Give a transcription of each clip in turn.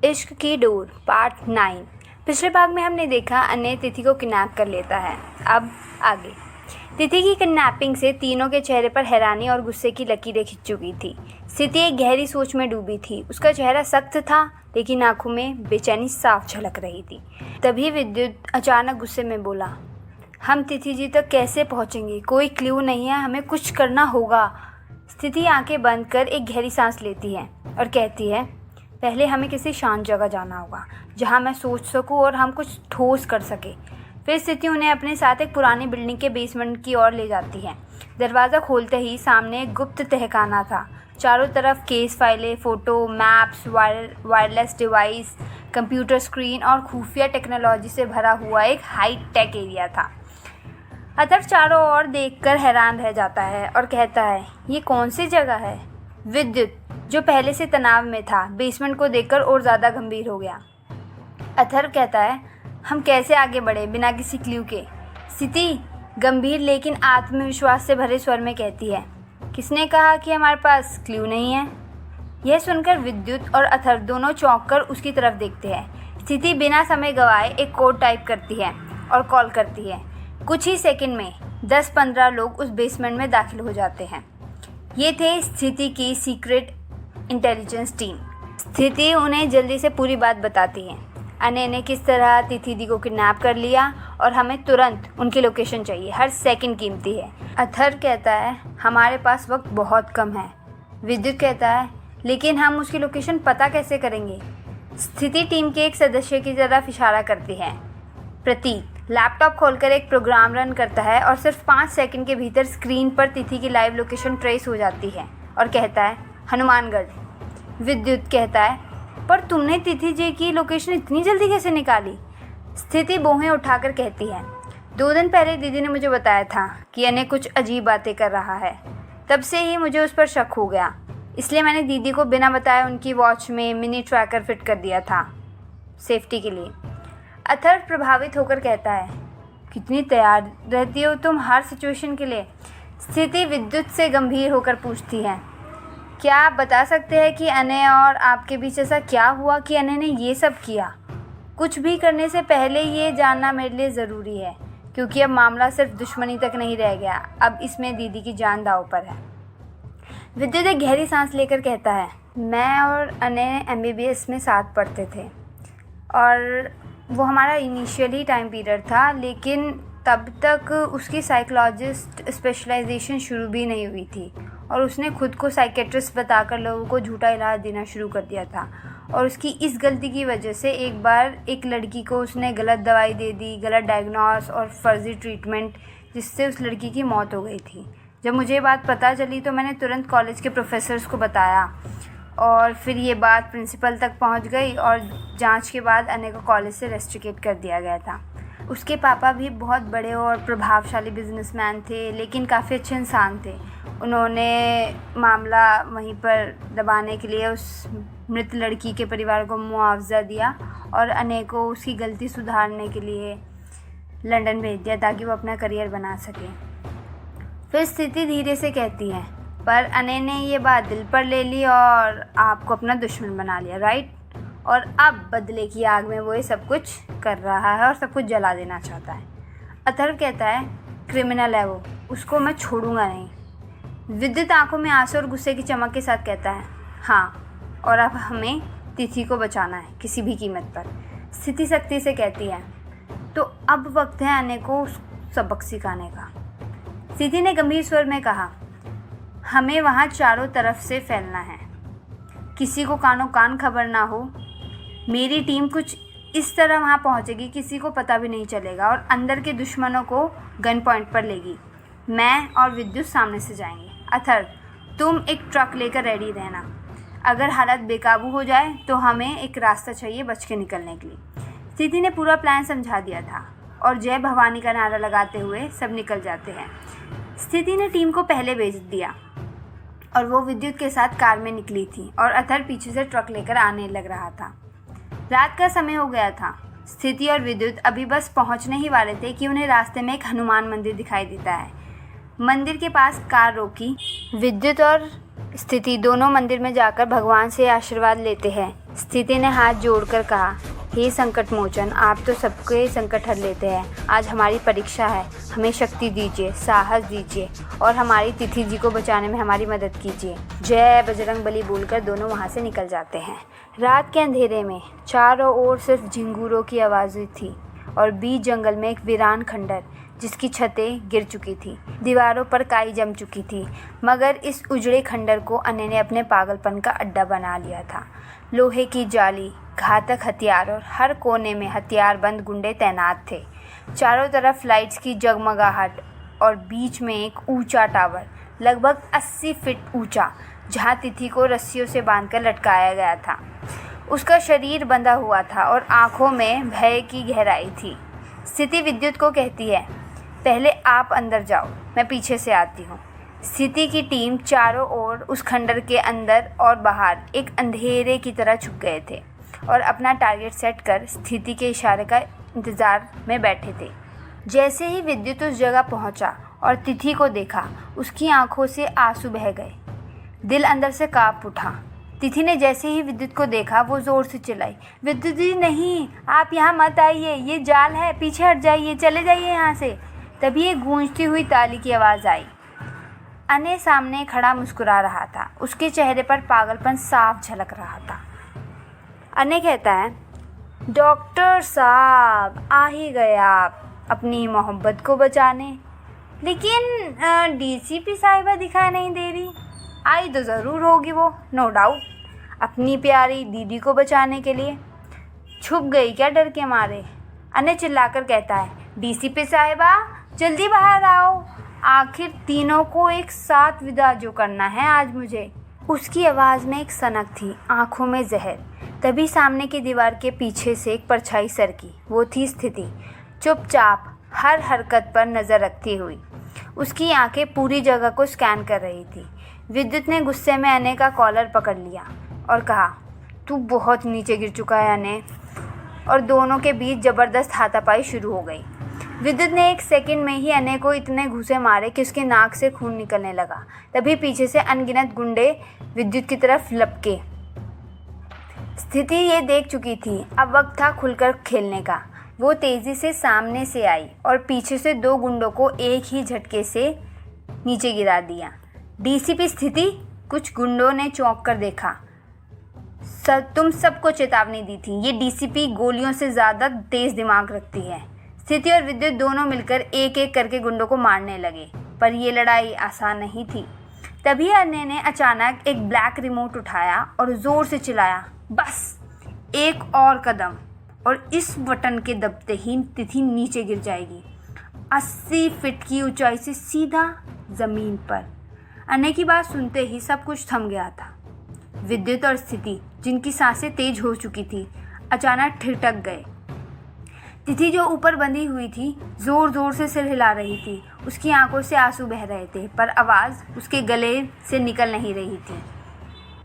इश्क की door part 9। पिछले भाग में हमने देखा अन्य तिथि को किडनैप कर लेता है। अब आगे। तिथि की किडनैपिंग से तीनों के चेहरे पर हैरानी और गुस्से की लकीरें खिंच चुकी थी। स्थिति एक गहरी सोच में डूबी थी। उसका चेहरा सख्त था लेकिन आंखों में बेचैनी साफ झलक रही थी। तभी विद्युत अचानक गुस्से में बोला, हम तिथि जी तक कैसे पहुंचेंगे? कोई क्लू नहीं है, हमें कुछ करना होगा। स्थिति आंखें बंद कर एक गहरी सांस लेती है और कहती है, पहले हमें किसी शांत जगह जाना होगा जहां मैं सोच सकूं और हम कुछ ठोस कर सके। फिर स्थिति उन्हें अपने साथ एक पुरानी बिल्डिंग के बेसमेंट की ओर ले जाती है। दरवाज़ा खोलते ही सामने एक गुप्त तहखाना था। चारों तरफ केस फाइलें, photo, maps, wireless device, computer screen और खुफिया टेक्नोलॉजी से भरा हुआ एक हाई टेक एरिया था। अतर चारों ओर देखकर हैरान रह जाता है और कहता है, ये कौन सी जगह है? विद्युत, जो पहले से तनाव में था, बेसमेंट को देखकर और ज़्यादा गंभीर हो गया। अथर कहता है, हम कैसे आगे बढ़े बिना किसी क्लू के? स्थिति गंभीर लेकिन आत्मविश्वास से भरे स्वर में कहती है, किसने कहा कि हमारे पास क्लू नहीं है? यह सुनकर विद्युत और अथर दोनों चौंक कर उसकी तरफ देखते हैं। स्थिति बिना समय गंवाए एक कोड टाइप करती है और कॉल करती है। कुछ ही सेकंड में 10-15 लोग उस बेसमेंट में दाखिल हो जाते हैं। ये थे स्थिति की सीक्रेट इंटेलिजेंस टीम। स्थिति उन्हें जल्दी से पूरी बात बताती है। अनय ने किस तरह तिथि दी को किडनैप कर लिया और हमें तुरंत उनकी लोकेशन चाहिए, हर सेकंड कीमती है। अथर कहता है, हमारे पास वक्त बहुत कम है। विद्युत कहता है, लेकिन हम उसकी लोकेशन पता कैसे करेंगे? स्थिति टीम के एक सदस्य की तरफ इशारा करती है। प्रतीक लैपटॉप खोलकर एक प्रोग्राम रन करता है और सिर्फ 5 सेकंड के भीतर स्क्रीन पर तिथि की लाइव लोकेशन ट्रेस हो जाती है और कहता है, हनुमानगढ़। विद्युत कहता है, पर तुमने तिथि जी की लोकेशन इतनी जल्दी कैसे निकाली? स्थिति बोहें उठाकर कहती है, 2 दिन पहले दीदी ने मुझे बताया था कि अनय कुछ अजीब बातें कर रहा है। तब से ही मुझे उस पर शक हो गया, इसलिए मैंने दीदी को बिना बताए उनकी वॉच में मिनी ट्रैकर फिट कर दिया था, सेफ्टी के लिए। अथर प्रभावित होकर कहता है, कितनी तैयार रहती हो तुम हर सिचुएशन के लिए? स्थिति विद्युत से गंभीर होकर पूछती है, क्या आप बता सकते हैं कि अनय और आपके बीच ऐसा क्या हुआ कि अनय ने ये सब किया? कुछ भी करने से पहले ये जानना मेरे लिए ज़रूरी है, क्योंकि अब मामला सिर्फ दुश्मनी तक नहीं रह गया, अब इसमें दीदी की जान दांव पर है। विद्युत एक गहरी सांस लेकर कहता है, मैं और अनय MBBS में साथ पढ़ते थे और वो हमारा इनिशियली टाइम पीरियड था, लेकिन तब तक उसकी साइकोलॉजिस्ट स्पेशलाइजेशन शुरू भी नहीं हुई थी और उसने खुद को साइकेट्रिस्ट बताकर लोगों को झूठा इलाज देना शुरू कर दिया था। और उसकी इस गलती की वजह से एक बार एक लड़की को उसने गलत दवाई दे दी, गलत डायग्नोस और फर्जी ट्रीटमेंट, जिससे उस लड़की की मौत हो गई थी। जब मुझे ये बात पता चली तो मैंने तुरंत कॉलेज के प्रोफेसर्स को बताया और फिर ये बात प्रिंसिपल तक पहुंच गई और जांच के बाद अनय को कॉलेज से रेस्ट्रिकेट कर दिया गया था। उसके पापा भी बहुत बड़े और प्रभावशाली बिजनेसमैन थे, लेकिन काफ़ी अच्छे इंसान थे। उन्होंने मामला वहीं पर दबाने के लिए उस मृत लड़की के परिवार को मुआवजा दिया और अनय को उसकी गलती सुधारने के लिए लंदन भेज दिया ताकि वो अपना करियर बना सके। फिर स्थिति धीरे से कहती है, पर अनय ने ये बात दिल पर ले ली और आपको अपना दुश्मन बना लिया, राइट? और अब बदले की आग में वो ये सब कुछ कर रहा है और सब कुछ जला देना चाहता है। अथर्व कहता है, क्रिमिनल है वो, उसको मैं छोड़ूंगा नहीं। विद्युत आंखों में आंसू और गुस्से की चमक के साथ कहता है, हाँ, और अब हमें तिथि को बचाना है किसी भी कीमत पर। स्थिति सख्ती से कहती है, तो अब वक्त है अनय को सबक सिखाने का। स्थिति ने गंभीर स्वर में कहा, हमें वहाँ चारों तरफ से फैलना है, किसी को कानो कान खबर ना हो। मेरी टीम कुछ इस तरह वहाँ पहुँचेगी किसी को पता भी नहीं चलेगा और अंदर के दुश्मनों को गन पॉइंट पर लेगी। मैं और विद्युत सामने से जाएंगे। अथर, तुम एक ट्रक लेकर रेडी रहना। अगर हालत बेकाबू हो जाए तो हमें एक रास्ता चाहिए बच के निकलने के लिए। स्थिति ने पूरा प्लान समझा दिया था और जय भवानी का नारा लगाते हुए सब निकल जाते हैं। स्थिति ने टीम को पहले भेज दिया और वो विद्युत के साथ कार में निकली थी और अथर पीछे से ट्रक लेकर आने लग रहा था। रात का समय हो गया था। स्थिति और विद्युत अभी बस पहुंचने ही वाले थे कि उन्हें रास्ते में एक हनुमान मंदिर दिखाई देता है। मंदिर के पास कार रोकी। विद्युत और स्थिति दोनों मंदिर में जाकर भगवान से आशीर्वाद लेते हैं स्थिति ने हाथ जोड़कर कहा, हे संकट मोचन, आप तो सबके संकट हर लेते हैं। आज हमारी परीक्षा है, हमें शक्ति दीजिए, साहस दीजिए और हमारी तिथि जी को बचाने में हमारी मदद कीजिए। जय बजरंगबली बोलकर दोनों वहाँ से निकल जाते हैं। रात के अंधेरे में चारों ओर सिर्फ झिंगुरों की आवाज़ें थी और बीच जंगल में एक वीरान खंडर जिसकी छतें गिर चुकी थी, दीवारों पर काई जम चुकी थी, मगर इस उजड़े खंडर को अन्य ने अपने पागलपन का अड्डा बना लिया था। लोहे की जाली, घातक हथियार और हर कोने में हथियारबंद गुंडे तैनात थे। चारों तरफ लाइट्स की जगमगाहट और बीच में एक ऊंचा टावर लगभग 80 फीट ऊंचा, जहां तिथि को रस्सियों से बांधकर लटकाया गया था। उसका शरीर बंधा हुआ था और आंखों में भय की गहराई थी। स्थिति विद्युत को कहती है, पहले आप अंदर जाओ, मैं पीछे से आती हूँ। स्थिति की टीम चारों ओर उस खंडर के अंदर और बाहर एक अंधेरे की तरह छुप गए थे और अपना टारगेट सेट कर स्थिति के इशारे का इंतज़ार में बैठे थे। जैसे ही विद्युत उस जगह पहुंचा और तिथि को देखा, उसकी आंखों से आंसू बह गए। दिल अंदर से कांप उठा। तिथि ने जैसे ही विद्युत को देखा, वो ज़ोर से चिल्लाई, विद्युत जी नहीं, आप यहाँ मत आइए, ये जाल है, पीछे हट जाइए, चले जाइए यहाँ से। तभी एक गूंजती हुई ताली की आवाज़ आई। अने सामने खड़ा मुस्कुरा रहा था, उसके चेहरे पर पागलपन साफ झलक रहा था। अने कहता है, डॉक्टर साहब, आ ही गए आप अपनी मोहब्बत को बचाने, लेकिन डीसीपी साहिबा दिखाई नहीं दे रही। आई तो ज़रूर होगी वो, नो डाउट, अपनी प्यारी दीदी को बचाने के लिए। छुप गई क्या डर के मारे? अने चिल्लाकर कहता है, डीसीपी साहिबा जल्दी बाहर आओ, आखिर तीनों को एक साथ विदा जो करना है आज मुझे। उसकी आवाज़ में एक सनक थी, आंखों में जहर। तभी सामने की दीवार के पीछे से एक परछाई सरकी। वो थी स्थिति, चुपचाप हर हरकत पर नज़र रखती हुई। उसकी आंखें पूरी जगह को स्कैन कर रही थी। विद्युत ने गुस्से में अने का कॉलर पकड़ लिया और कहा, तू बहुत नीचे गिर चुका है अने। और दोनों के बीच ज़बरदस्त हाथापाई शुरू हो गई। विद्युत ने एक सेकंड में ही अने को इतने घूंसे मारे कि उसके नाक से खून निकलने लगा। तभी पीछे से अनगिनत गुंडे विद्युत की तरफ लपके। स्थिति ये देख चुकी थी, अब वक्त था खुलकर खेलने का। वो तेज़ी से सामने से आई और पीछे से दो गुंडों को एक ही झटके से नीचे गिरा दिया। डीसीपी स्थिति, कुछ गुंडों ने चौंक कर देखा। तुम सबको चेतावनी दी थी, ये डीसीपी गोलियों से ज़्यादा तेज़ दिमाग रखती है। स्थिति और विद्युत दोनों मिलकर एक एक करके गुंडों को मारने लगे, पर यह लड़ाई आसान नहीं थी। तभी अन्य ने अचानक एक ब्लैक रिमोट उठाया और ज़ोर से चिल्लाया, बस एक और कदम और इस बटन के दबते ही तिथि नीचे गिर जाएगी, 80 फीट की ऊंचाई से सीधा ज़मीन पर। अन्य की बात सुनते ही सब कुछ थम गया था। विद्युत और स्थिति, जिनकी सांसें तेज हो चुकी थी, अचानक ठिठक गए। तिथि जो ऊपर बंधी हुई थी, जोर जोर से सिर हिला रही थी। उसकी आंखों से आंसू बह रहे थे, पर आवाज़ उसके गले से निकल नहीं रही थी।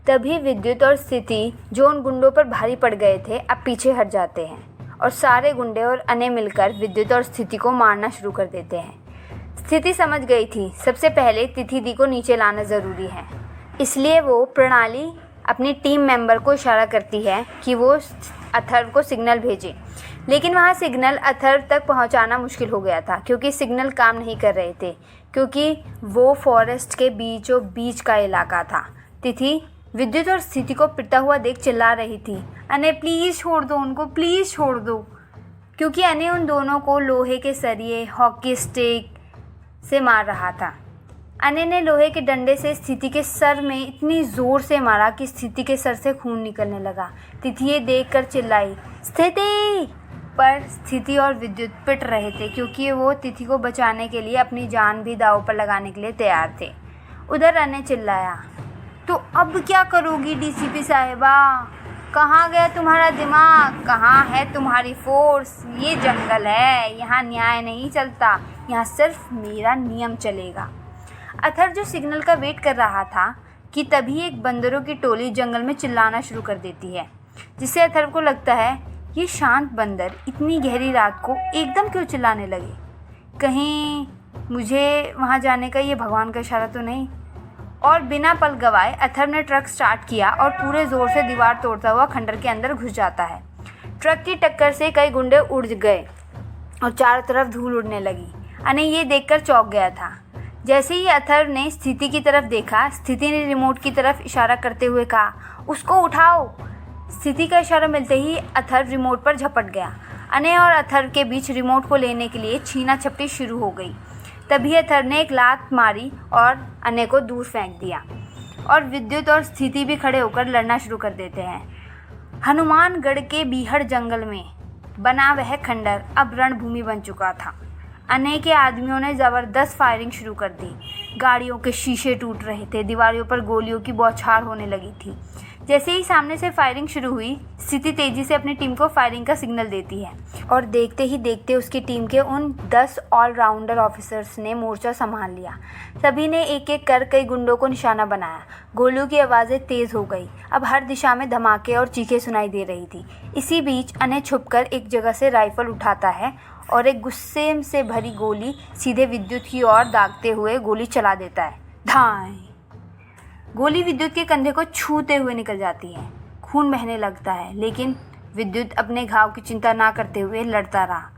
तभी विद्युत और स्थिति, जो उन गुंडों पर भारी पड़ गए थे, अब पीछे हट जाते हैं और सारे गुंडे और अने मिलकर विद्युत और स्थिति को मारना शुरू कर देते हैं। स्थिति समझ गई थी, सबसे पहले तिथि दी को नीचे लाना ज़रूरी है। इसलिए वो प्रणाली अपनी टीम मेंबर को इशारा करती है कि वो अथर्व को सिग्नल भेजे, लेकिन वहाँ सिग्नल अथर्व तक पहुँचाना मुश्किल हो गया था, क्योंकि सिग्नल काम नहीं कर रहे थे, क्योंकि वो फॉरेस्ट के बीचों बीच का इलाका था। तिथि विद्युत और स्थिति को पिटता हुआ देख चिल्ला रही थी, अने प्लीज़ छोड़ दो उनको, प्लीज़ छोड़ दो, क्योंकि अने उन दोनों को लोहे के सरिये, हॉकी स्टिक से मार रहा था। अने ने लोहे के डंडे से स्थिति के सर में इतनी ज़ोर से मारा कि स्थिति के सर से खून निकलने लगा। तिथि ये देखकर चिल्लाई, स्थिति! पर स्थिति और विद्युत पिट रहे थे, क्योंकि वो तिथि को बचाने के लिए अपनी जान भी दांव पर लगाने के लिए तैयार थे। उधर अने चिल्लाया, तो अब क्या करोगी डीसीपी साहिबा? कहाँ गया तुम्हारा दिमाग? कहाँ है तुम्हारी फोर्स? ये जंगल है, यहाँ न्याय नहीं चलता, यहाँ सिर्फ मेरा नियम चलेगा। अथर्व जो सिग्नल का वेट कर रहा था कि तभी एक बंदरों की टोली जंगल में चिल्लाना शुरू कर देती है, जिससे अथर्व को लगता है ये शांत बंदर इतनी गहरी रात को एकदम क्यों चिल्लाने लगे। कहीं मुझे वहाँ जाने का ये भगवान का इशारा तो नहीं? और बिना पल गवाए अथर्व ने ट्रक स्टार्ट किया और पूरे जोर से दीवार तोड़ता हुआ खंडर के अंदर घुस जाता है। ट्रक की टक्कर से कई गुंडे उड़ गए और चारों तरफ धूल उड़ने लगी। अनय ये देखकर चौंक गया था। जैसे ही अथर्व ने स्थिति की तरफ देखा, स्थिति ने रिमोट की तरफ इशारा करते हुए कहा, उसको उठाओ। स्थिति का इशारा मिलते ही अथर्व रिमोट पर झपट गया। अनय और अथर्व के बीच रिमोट को लेने के लिए छीना झपटी शुरू हो गई। तभी अथर्व ने एक लात मारी और अनय को दूर फेंक दिया और विद्युत और स्थिति भी खड़े होकर लड़ना शुरू कर देते हैं। हनुमानगढ़ के बीहड़ जंगल में बना वह खंडर अब रणभूमि बन चुका था। अनय के आदमियों ने ज़बरदस्त फायरिंग शुरू कर दी। गाड़ियों के शीशे टूट रहे थे, दीवारों पर गोलियों की बौछार होने लगी थी। जैसे ही सामने से फायरिंग शुरू हुई, स्थिति तेजी से अपनी टीम को फायरिंग का सिग्नल देती है और देखते ही देखते उसकी टीम के उन 10 ऑलराउंडर ऑफिसर्स ने मोर्चा संभाल लिया। सभी ने एक एक कर कई गुंडों को निशाना बनाया। गोलियों की आवाज़ें तेज़ हो गई। अब हर दिशा में धमाके और चीखें सुनाई दे रही थी। इसी बीच अनय छुपकर एक जगह से राइफल उठाता है और एक गुस्से से भरी गोली सीधे विद्युत की ओर दागते हुए गोली चला देता है। धाएं! गोली विद्युत के कंधे को छूते हुए निकल जाती है। खून बहने लगता है, लेकिन विद्युत अपने घाव की चिंता ना करते हुए लड़ता रहा।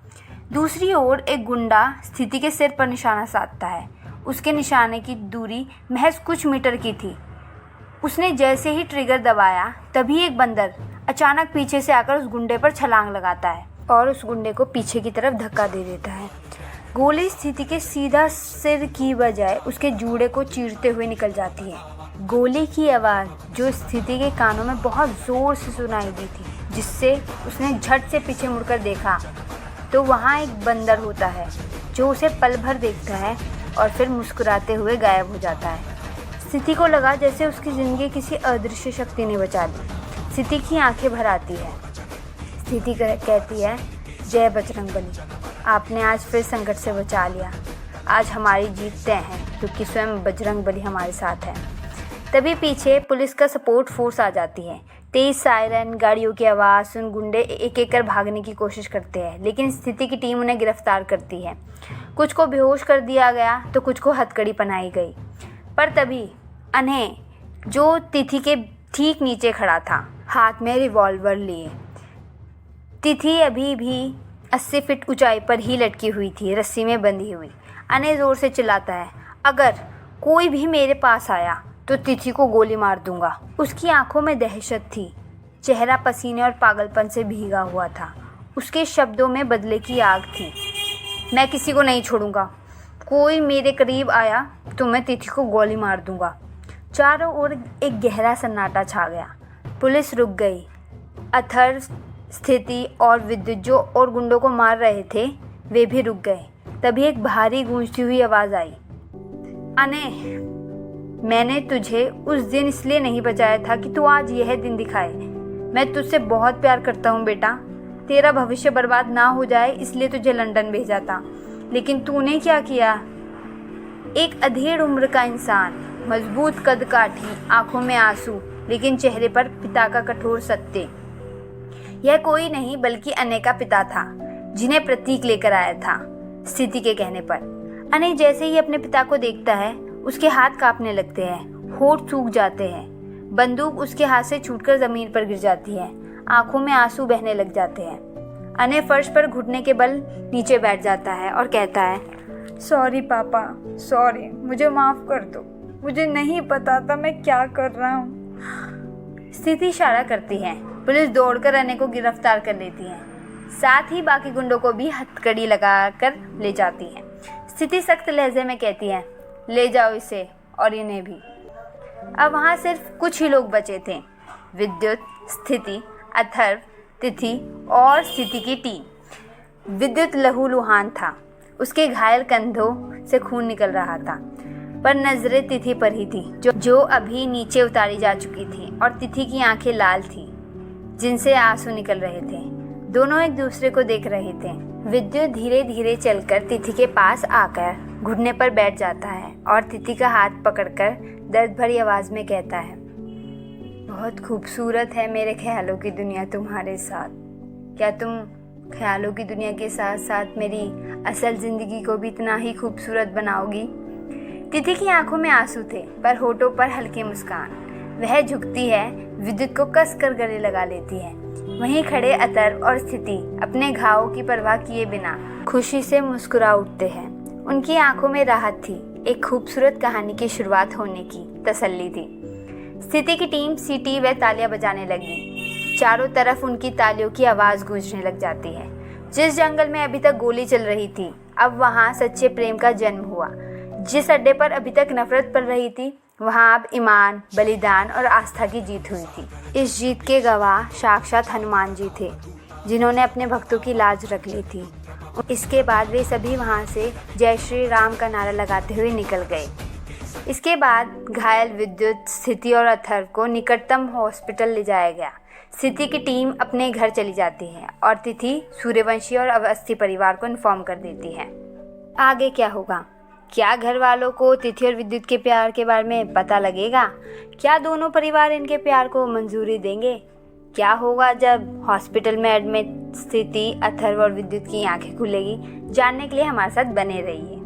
दूसरी ओर एक गुंडा स्थिति के सिर पर निशाना साधता है। उसके निशाने की दूरी महज कुछ मीटर की थी। उसने जैसे ही ट्रिगर दबाया, तभी एक बंदर अचानक पीछे से आकर उस गुंडे पर छलांग लगाता है और उस गुंडे को पीछे की तरफ धक्का दे देता है। गोली स्थिति के सीधा सिर की बजाय उसके जूड़े को चीरते हुए निकल जाती है। गोली की आवाज़ जो स्थिति के कानों में बहुत ज़ोर से सुनाई दी थी, जिससे उसने झट से पीछे मुड़कर देखा तो वहाँ एक बंदर होता है जो उसे पल भर देखता है और फिर मुस्कुराते हुए गायब हो जाता है। स्थिति को लगा जैसे उसकी ज़िंदगी किसी अदृश्य शक्ति ने बचा ली। स्थिति की आंखें भर आती है। स्थिति कहती है, जय बजरंगबली, आपने आज फिर संकट से बचा लिया। आज हमारी जीत तय है क्योंकि स्वयं बजरंगबली हमारे साथ है। तभी पीछे पुलिस का सपोर्ट फोर्स आ जाती है। तेज सायरन, गाड़ियों की आवाज़ सुन गुंडे एक एक कर भागने की कोशिश करते हैं, लेकिन स्थिति की टीम उन्हें गिरफ्तार करती है। कुछ को बेहोश कर दिया गया तो कुछ को हथकड़ी पहनाई गई। पर तभी अनय, जो तिथि के ठीक नीचे खड़ा था, हाथ में रिवॉल्वर लिए। तिथि अभी भी 80 फीट ऊंचाई पर ही लटकी हुई थी, रस्सी में बंधी हुई। अनय ज़ोर से चिल्लाता है, अगर कोई भी मेरे पास आया तो तिथि को गोली मार दूंगा। उसकी आंखों में दहशत थी, चेहरा पसीने और पागलपन से भीगा हुआ था। उसके शब्दों में बदले की आग थी। मैं किसी को नहीं छोड़ूंगा। कोई मेरे करीब आया तो मैं तिथि को गोली मार दूंगा। चारों ओर एक गहरा सन्नाटा छा गया। पुलिस रुक गई। अथर्व, स्थिति और विद्युत जो और गुंडों को मार रहे थे, वे भी रुक गए। तभी एक भारी गूंजती हुई आवाज़ आई, अनय, मैंने तुझे उस दिन इसलिए नहीं बचाया था कि तू आज यह दिन दिखाए। मैं तुझसे बहुत प्यार करता हूँ बेटा। तेरा भविष्य बर्बाद ना हो जाए इसलिए तुझे लंदन भेजा था, लेकिन तूने क्या किया। एक अधेड़ उम्र का इंसान, मजबूत कद काठी, आंखों में आंसू, लेकिन चेहरे पर पिता का कठोर सत्य। यह कोई नहीं बल्कि अनय का पिता था, जिन्हें प्रतीक लेकर आया था। स्थिति के कहने पर अनय जैसे ही अपने पिता को देखता है, उसके हाथ कांपने लगते हैं, होठ सूख जाते हैं। बंदूक उसके हाथ से छूटकर ज़मीन पर गिर जाती है। आंखों में आंसू बहने लग जाते हैं। अनय फर्श पर घुटने के बल नीचे बैठ जाता है और कहता है, सॉरी पापा, सॉरी, मुझे माफ़ कर दो। मुझे नहीं पता था मैं क्या कर रहा हूँ। स्थिति इशारा करती है। पुलिस दौड़कर अनय को गिरफ्तार कर लेती है। साथ ही बाकी गुंडों को भी हथकड़ी लगाकर ले जाती है। स्थिति सख्त लहजे में कहती है, ले जाओ इसे और इन्हें भी। अब वहाँ सिर्फ कुछ ही लोग बचे थे, विद्युत, स्थिति, अथर्व, तिथि और स्थिति की टीम। विद्युत लहूलुहान था। उसके घायल कंधों से खून निकल रहा था, पर नजरें तिथि पर ही थी, जो अभी नीचे उतारी जा चुकी थी, और तिथि की आंखें लाल थी, जिनसे आंसू निकल रहे थे। दोनों एक दूसरे को देख रहे थे। विद्युत धीरे धीरे चलकर तिथि के पास आकर घुटने पर बैठ जाता है और तिथि का हाथ पकड़कर दर्द भरी आवाज में कहता है, बहुत खूबसूरत है मेरे ख्यालों की दुनिया तुम्हारे साथ। क्या तुम ख्यालों की दुनिया के साथ साथ मेरी असल ज़िंदगी को भी इतना ही खूबसूरत बनाओगी? तिथि की आंखों में आंसू थे, पर होठों पर हल्की मुस्कान। वह झुकती है, विद्युत को कस कर गले लगा लेती है। वहीं खड़े अथर्व और स्थिति अपने घावों की परवाह किए बिना खुशी से मुस्कुरा उठते हैं। उनकी आंखों में राहत थी, एक खूबसूरत कहानी की शुरुआत होने की तसल्ली थी। स्थिति की टीम सीटी व तालियां बजाने लगी। चारों तरफ उनकी तालियों की आवाज़ गूंजने लग जाती है। जिस जंगल में अभी तक गोली चल रही थी, अब वहाँ सच्चे प्रेम का जन्म हुआ। जिस अड्डे पर अभी तक नफरत पल रही थी, वहाँ अब ईमान, बलिदान और आस्था की जीत हुई थी। इस जीत के गवाह साक्षात हनुमान जी थे, जिन्होंने अपने भक्तों की लाज रख ली थी। इसके बाद वे सभी वहाँ से जय श्री राम का नारा लगाते हुए निकल गए। इसके बाद घायल विद्युत, स्थिति और अथर्व को निकटतम हॉस्पिटल ले जाया गया। स्थिति की टीम अपने घर चली जाती है और तिथि सूर्यवंशी और अवस्थी परिवार को इन्फॉर्म कर देती है। आगे क्या होगा? क्या घर वालों को तिथि और विद्युत के प्यार के बारे में पता लगेगा? क्या दोनों परिवार इनके प्यार को मंजूरी देंगे? क्या होगा जब हॉस्पिटल में एडमिट स्थिति, अथर्व और विद्युत की आंखें खुलेगी? जानने के लिए हमारे साथ बने रहिए।